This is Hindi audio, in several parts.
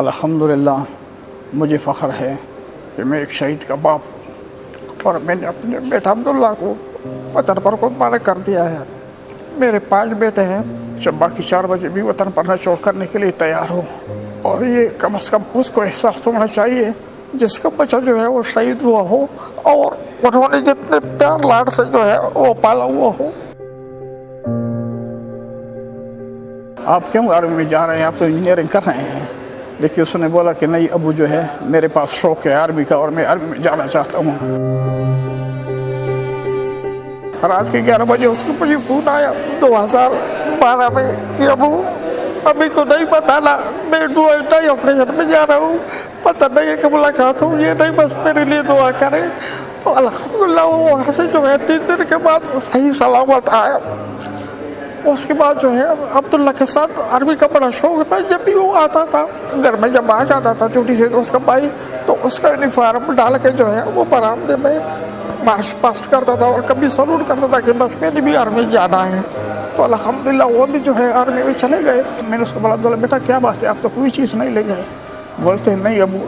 अल्हम्दुलिल्लाह मुझे फ़ख्र है कि मैं एक शहीद का बाप हूँ और मैंने अपने बेटा अब्दुल्ला को वतन पर कुर्बान कर दिया है। मेरे 5 बेटे हैं जब बाकी 4 बजे भी वतन पर नचोड़ करने के लिए तैयार हो, और ये कम से कम उसको एहसास होना चाहिए जिसका बच्चा जो है वो शहीद हुआ हो और उन्होंने जितने प्यार लाड से जो है वो पाला हुआ हो। आप क्यों आर्मी में जा रहे हैं, आप तो इंजीनियरिंग कर रहे हैं। लेकिन उसने बोला कि नहीं अबू जो है मेरे पास शौक है आर्मी का और मैं आर्मी में जाना चाहता हूँ। रात के 11 बजे उसको मुझे फ़ोन आया 2012 में कि अबू अभी को नहीं पता ना, मैं डुअल ऑपरेशन में जा रहा हूँ, पता नहीं है कब मुलाकात हो, ये नहीं बस मेरे लिए दुआ करें। तो अल्हम्दुलिल्लाह वो वहाँ से जो है 3 दिन के बाद सही सलामत आया। उसके बाद जो है अब्दुल्ला के साथ आर्मी का बड़ा शौक था। जब भी वो आता था घर में, जब आ जाता था छुट्टी से तो उसका भाई तो उसका यूनिफॉर्म डाल के जो है वो बरामदे में मार्च पास्ट करता था और कभी सलूट करता था कि बस मैंने भी आर्मी जाना है। तो अल्हम्दुलिल्लाह वो भी जो है आर्मी में चले गए। मैंने उसको बोला अब्दुल्ला बेटा क्या बात है, आप तो कोई चीज़ नहीं ले गए। बोलते हैं नहीं अबू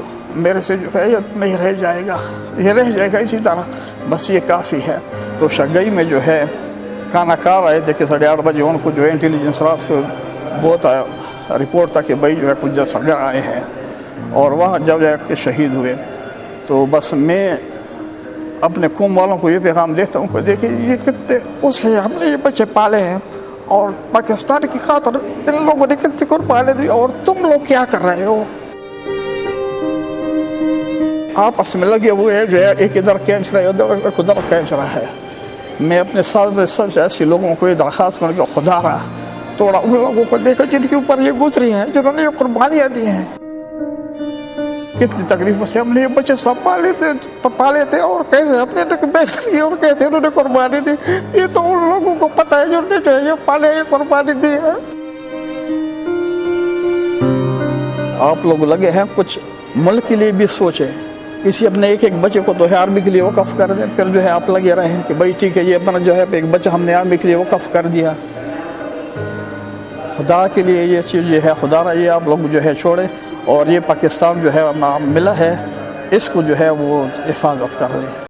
मेरे से जो है ये नहीं रह जाएगा, ये रह जाएगा इसी तरह, बस ये काफ़ी है। तो शगई में जो है खाना खा रहे थे कि 8:30 बजे उनको जो है इंटेलिजेंस रात को बहुत रिपोर्ट था कि भाई जो है कुछ जसगर आए हैं, और वहाँ जब जाके शहीद हुए। तो बस मैं अपने कौम वालों को ये पैगाम देता हूँ कि देखिए ये कितने उससे हमने ये बच्चे पाले हैं और पाकिस्तान की खातिर इन लोगों ने कितनी कुर्बानी दी, और तुम लोग क्या कर रहे हो। आपस में लगे हुए जो है एक इधर कैंसर है उधर कैंसर है। मैं अपने सबसे ऐसे लोगों को ये दरख्वास्त करके खुदा रहा थोड़ा उन लोगों को देखो जिनके ऊपर ये गुजरी हैं, जिन्होंने ये कुर्बानियाँ दी हैं। कितनी तकलीफों से हमने ये बच्चे सब पाले थे और कैसे अपने बेच दिए और कैसे उन्होंने कुर्बानी दी, ये तो उन लोगों को पता है जिन्होंने जो है ये पाले, ये कुर्बानी दी है। आप लोग लगे हैं कुछ मुल्क के लिए भी सोचें, किसी अपने एक बच्चे को तो है आर्मी के लिए वक़्फ़ कर दें, फिर जो है आप लगे रहे हैं कि भाई ठीक है ये अपना जो है एक बच्चा हमने आर्मी के लिए वक़्फ़ कर दिया। खुदा के लिए ये चीज़ जो है खुदा ये आप लोग जो है छोड़ें, और ये पाकिस्तान जो है मिला है इसको जो है वो हिफाजत कर दें।